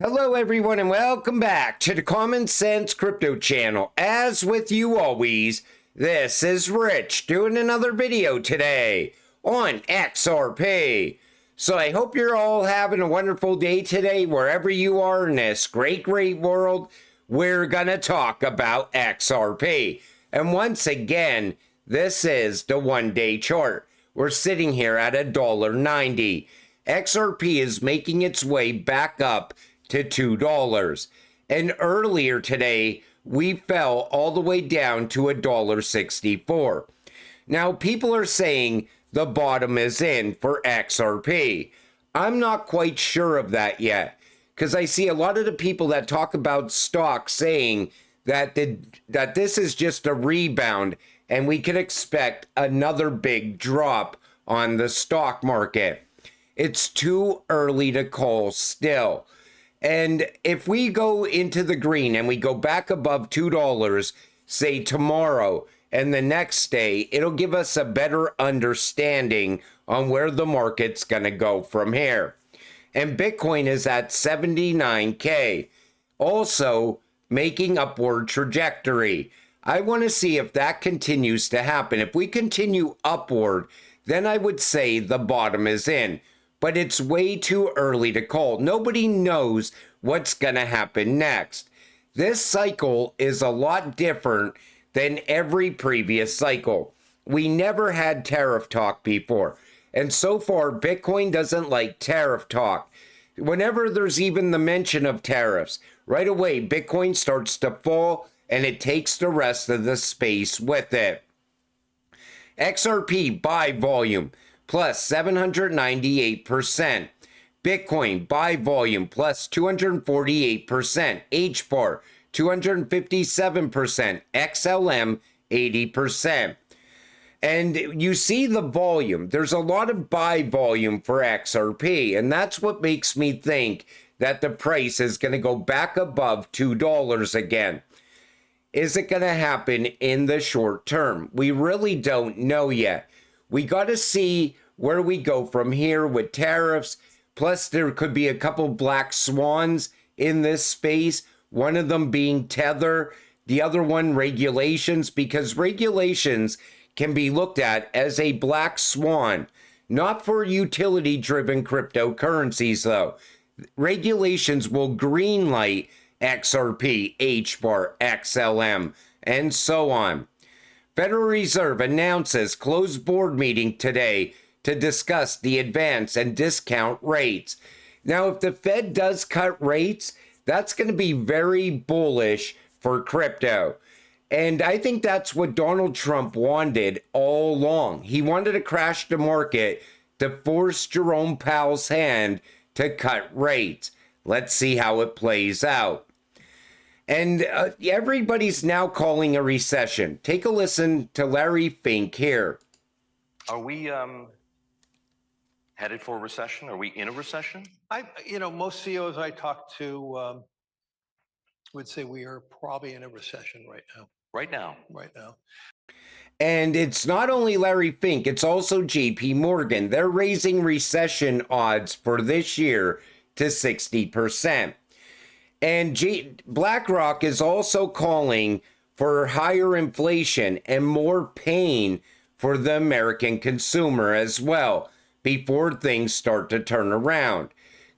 Hello everyone and welcome back to the Common Sense Crypto channel. As with you always, this is Rich doing another video today on XRP. So I hope you're all having a wonderful day today wherever you are in this great world. We're gonna talk about XRP. And once again, this is the one-day chart. We're sitting here at $1.90. XRP is making its way back up to $2. And earlier today, we fell all the way down to $1.64. Now, people are saying the bottom is in for XRP. I'm not quite sure of that yet, because I see a lot of the people that talk about stocks saying that this is just a rebound and we can expect another big drop on the stock market. It's too early to call still. And if we go into the green and we go back above $2, say tomorrow and the next day, it'll give us a better understanding on where the market's going to go from here. And Bitcoin is at 79K, also making upward trajectory. I want to see if that continues to happen. If we continue upward, then I would say the bottom is in. But it's way too early to call. Nobody knows what's going to happen next. This cycle is a lot different than every previous cycle. We never had tariff talk before. And so far, Bitcoin doesn't like tariff talk. Whenever there's even the mention of tariffs, right away, Bitcoin starts to fall and it takes the rest of the space with it. XRP buy volume plus 798%. Bitcoin buy volume plus 248%. HBAR 257%. XLM 80%. And you see the volume. There's a lot of buy volume for XRP, and that's what makes me think that the price is going to go back above $2 again. Is it going to happen in the short term? We really don't know yet. We got to see where we go from here with tariffs. Plus, there could be a couple black swans in this space. One of them being Tether, the other one regulations, because regulations can be looked at as a black swan, not for utility-driven cryptocurrencies, though. Regulations will greenlight XRP, HBAR, XLM, and so on. Federal Reserve announces closed board meeting today to discuss the advance and discount rates. Now, if the Fed does cut rates, that's going to be very bullish for crypto. And I think that's what Donald Trump wanted all along. He wanted to crash the market to force Jerome Powell's hand to cut rates. Let's see how it plays out. And everybody's now calling a recession. Take a listen to Larry Fink here. Are we headed for a recession? Are we in a recession? Most CEOs I talk to would say we are probably in a recession right now. Right now. Right now. And it's not only Larry Fink, it's also JP Morgan. They're raising recession odds for this year to 60%. And BlackRock is also calling for higher inflation and more pain for the American consumer as well before things start to turn around.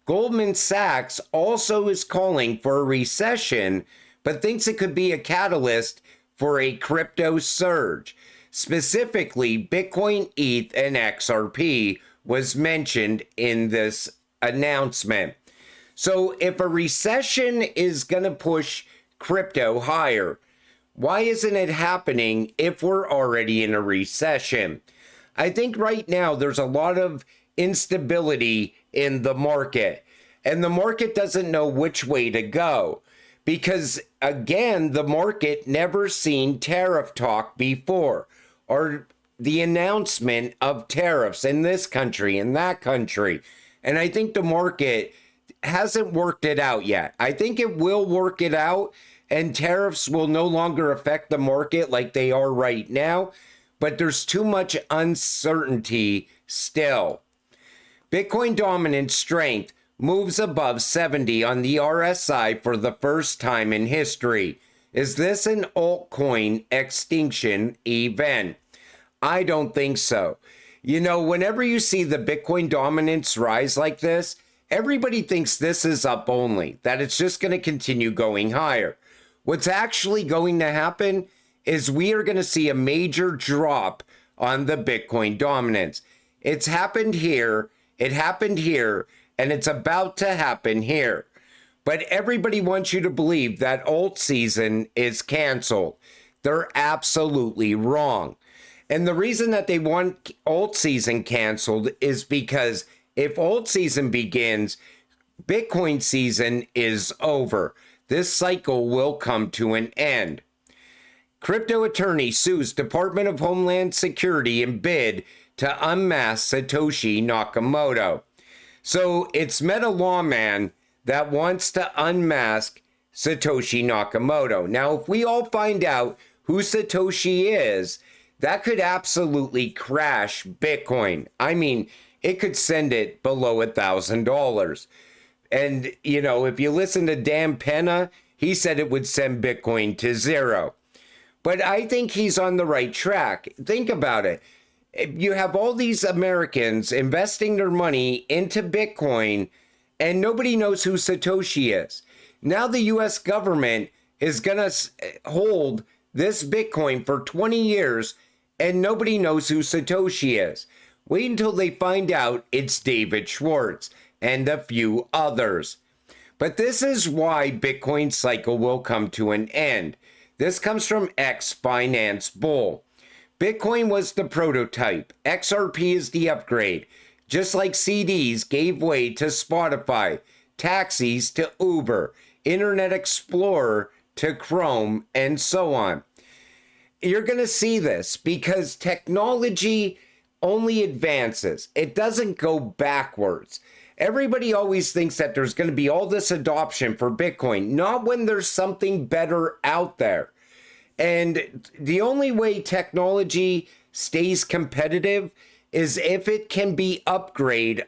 Goldman Sachs also is calling for a recession, but thinks it could be a catalyst for a crypto surge. Specifically, Bitcoin, ETH, and XRP was mentioned in this announcement. So if a recession is going to push crypto higher, why isn't it happening if we're already in a recession? I think right now there's a lot of instability in the market, and the market doesn't know which way to go because, again, the market never seen tariff talk before or the announcement of tariffs in this country, in that country. And I think the market hasn't worked it out yet. I think it will work it out, and tariffs will no longer affect the market like they are right now, but there's too much uncertainty still. Bitcoin dominant strength moves above 70 on the RSI for the first time in history. Is this an altcoin extinction event? I don't think so. You know, whenever you see the Bitcoin dominance rise like this, everybody thinks this is up only, that it's just going to continue going higher. What's actually going to happen is we are going to see a major drop on the Bitcoin dominance. It's happened here, it happened here, and it's about to happen here. But everybody wants you to believe that alt season is canceled. They're absolutely wrong. And the reason that they want alt season canceled is because if alt season begins, Bitcoin season is over. This cycle will come to an end. Crypto attorney sues Department of Homeland Security in bid to unmask Satoshi Nakamoto. So it's Meta Lawman that wants to unmask Satoshi Nakamoto. Now, if we all find out who Satoshi is, that could absolutely crash Bitcoin. I mean, it could send it below $1,000. And, you know, if you listen to Dan Penna, he said it would send Bitcoin to zero. But I think he's on the right track. Think about it. You have all these Americans investing their money into Bitcoin, and nobody knows who Satoshi is. Now the U.S. government is going to hold this Bitcoin for 20 years, and nobody knows who Satoshi is. Wait until they find out it's David Schwartz and a few others. But this is why Bitcoin cycle will come to an end. This comes from X Finance Bull. Bitcoin was the prototype. XRP is the upgrade. Just like CDs gave way to Spotify, taxis to Uber, Internet Explorer to Chrome, and so on. You're going to see this because technology only advances. It doesn't go backwards. Everybody always thinks that there's going to be all this adoption for Bitcoin, not when there's something better out there. And the only way technology stays competitive is if it can be upgraded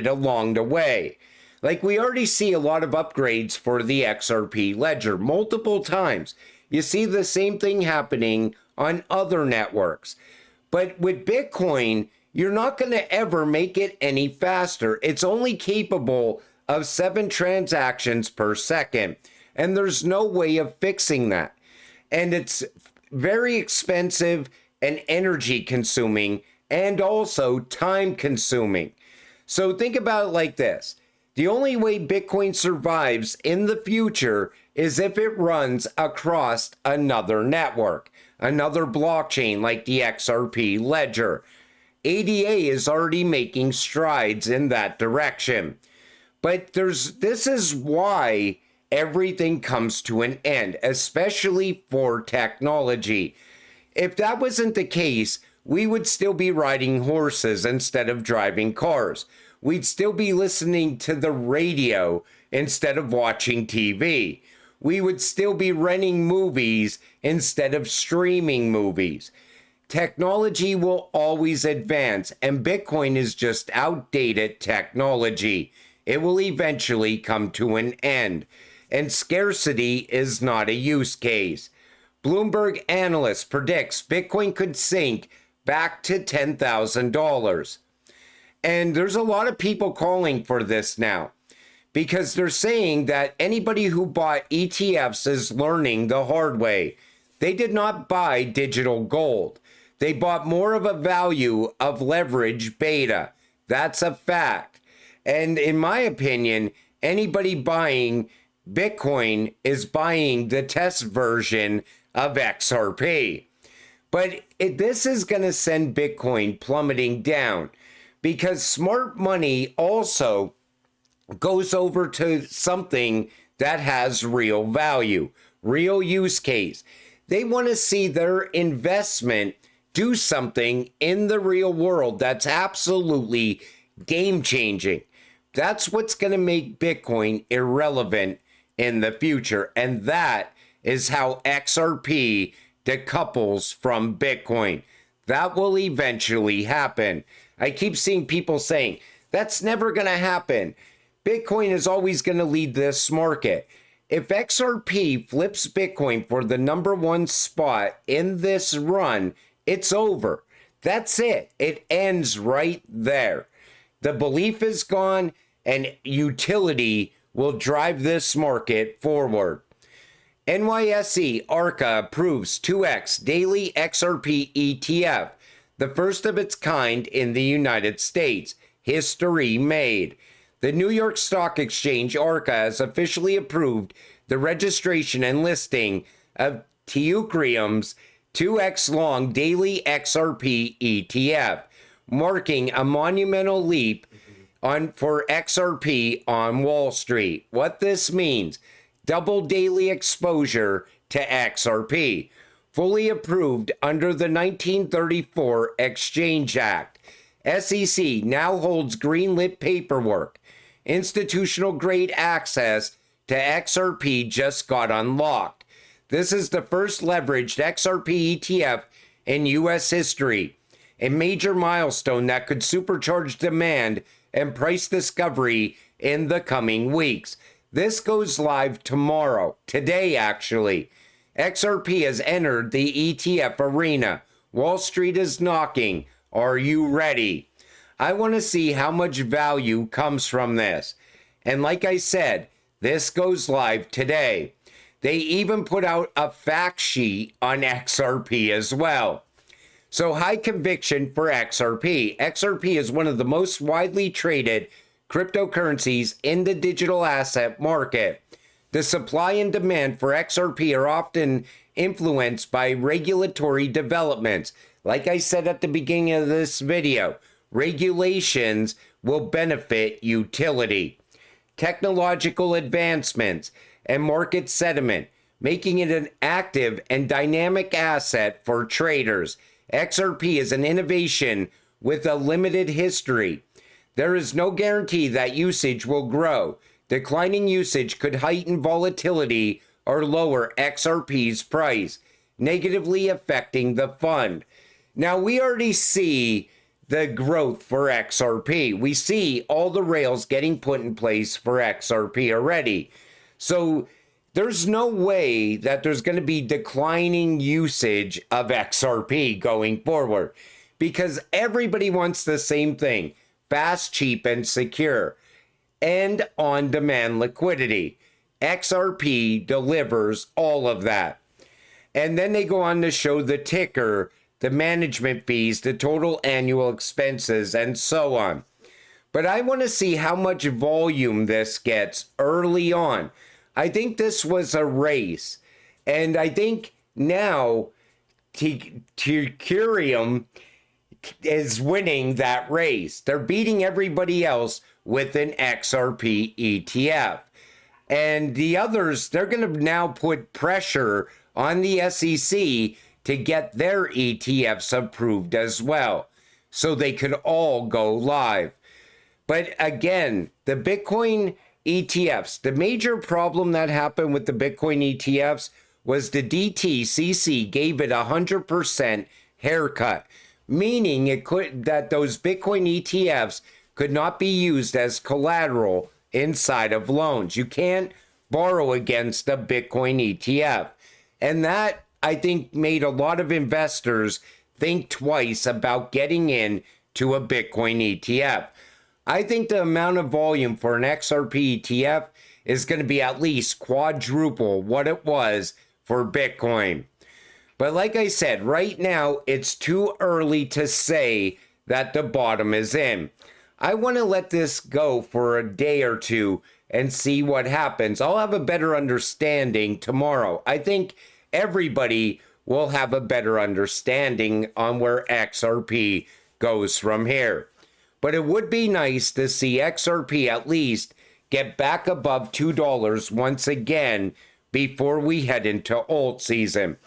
along the way. Like we already see a lot of upgrades for the XRP ledger multiple times. You see the same thing happening on other networks. But with Bitcoin, you're not going to ever make it any faster. It's only capable of 7 transactions per second. And there's no way of fixing that. And it's very expensive and energy consuming and also time consuming. So think about it like this. The only way Bitcoin survives in the future is if it runs across another network, another blockchain like the XRP ledger. ADA is already making strides in that direction. But this is why everything comes to an end, especially for technology. If that wasn't the case, we would still be riding horses instead of driving cars. We'd still be listening to the radio instead of watching TV. We would still be renting movies instead of streaming movies. Technology will always advance, and Bitcoin is just outdated technology. It will eventually come to an end, and scarcity is not a use case. Bloomberg analyst predicts Bitcoin could sink back to $10,000. And there's a lot of people calling for this now because they're saying that anybody who bought ETFs is learning the hard way. They did not buy digital gold. They bought more of a value of leverage beta. That's a fact. And in my opinion, anybody buying Bitcoin is buying the test version of XRP. But this is going to send Bitcoin plummeting down because smart money also goes over to something that has real value, real use case. They want to see their investment do something in the real world that's absolutely game changing. That's what's going to make Bitcoin irrelevant in the future. And that is how XRP decouples from Bitcoin. That will eventually happen. I keep seeing people saying, that's never going to happen. Bitcoin is always going to lead this market. If XRP flips Bitcoin for the #1 spot in this run, it's over. That's it. It ends right there. The belief is gone, and utility will drive this market forward. NYSE ARCA approves 2x daily XRP ETF, the first of its kind in the United States. History made. The New York Stock Exchange ARCA has officially approved the registration and listing of Teucrium's 2x long daily XRP ETF, marking a monumental leap for XRP on Wall Street. What this means: double daily exposure to XRP, fully approved under the 1934 Exchange Act. SEC now holds greenlit paperwork. Institutional grade access to XRP just got unlocked. This is the first leveraged XRP ETF in U.S. history, a major milestone that could supercharge demand and price discovery in the coming weeks. This goes live tomorrow, today actually. XRP has entered the ETF arena. Wall Street is knocking. Are you ready? I want to see how much value comes from this. And like I said, this goes live today. They even put out a fact sheet on XRP as well. So high conviction for XRP. XRP is one of the most widely traded cryptocurrencies in the digital asset market. The supply and demand for XRP are often influenced by regulatory developments. Like I said at the beginning of this video, regulations will benefit utility. Technological advancements and market sentiment, making it an active and dynamic asset for traders. XRP is an innovation with a limited history. There is no guarantee that usage will grow. Declining usage could heighten volatility or lower XRP's price, negatively affecting the fund. Now, we already see the growth for XRP. We see all the rails getting put in place for XRP already. So there's no way that there's going to be declining usage of XRP going forward, because everybody wants the same thing: fast, cheap, and secure, and on-demand liquidity. XRP delivers all of that. And then they go on to show the ticker, the management fees, the total annual expenses, and so on. But I want to see how much volume this gets early on. I think this was a race, and I think now Teucrium is winning that race. They're beating everybody else with an XRP ETF. And the others, they're going to now put pressure on the SEC to get their ETFs approved as well, so they could all go live. But again, the Bitcoin ETFs, the major problem that happened with the Bitcoin ETFs was the DTCC gave it 100% haircut, meaning that those Bitcoin ETFs could not be used as collateral inside of loans. You can't borrow against a Bitcoin ETF. And that, I think, made a lot of investors think twice about getting into a Bitcoin ETF. I think the amount of volume for an XRP ETF is going to be at least quadruple what it was for Bitcoin. But like I said, right now, it's too early to say that the bottom is in. I want to let this go for a day or two and see what happens. I'll have a better understanding tomorrow. I think everybody will have a better understanding on where XRP goes from here. But it would be nice to see XRP at least get back above $2 once again before we head into alt season.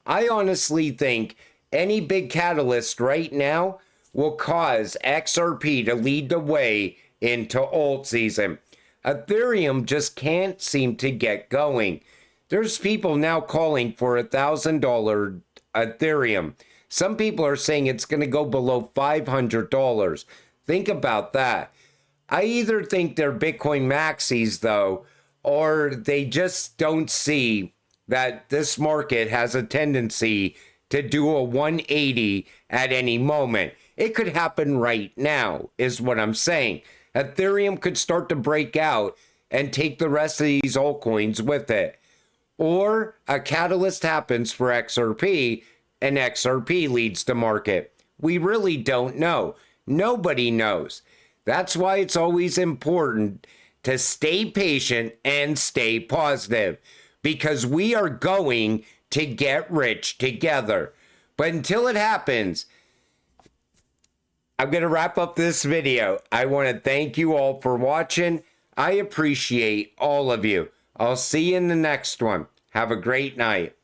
I honestly think any big catalyst right now will cause XRP to lead the way into alt season. Ethereum just can't seem to get going. There's people now calling for $1,000 Ethereum. Some people are saying it's going to go below $500. Think about that. I either think they're Bitcoin maxis though, or they just don't see that this market has a tendency to do a 180 at any moment. It could happen right now, is what I'm saying. Ethereum could start to break out and take the rest of these altcoins with it. Or a catalyst happens for XRP and XRP leads the market. We really don't know. Nobody knows. That's why it's always important to stay patient and stay positive, because we are going to get rich together. But until it happens, I'm going to wrap up this video. I want to thank you all for watching. I appreciate all of you. I'll see you in the next one. Have a great night.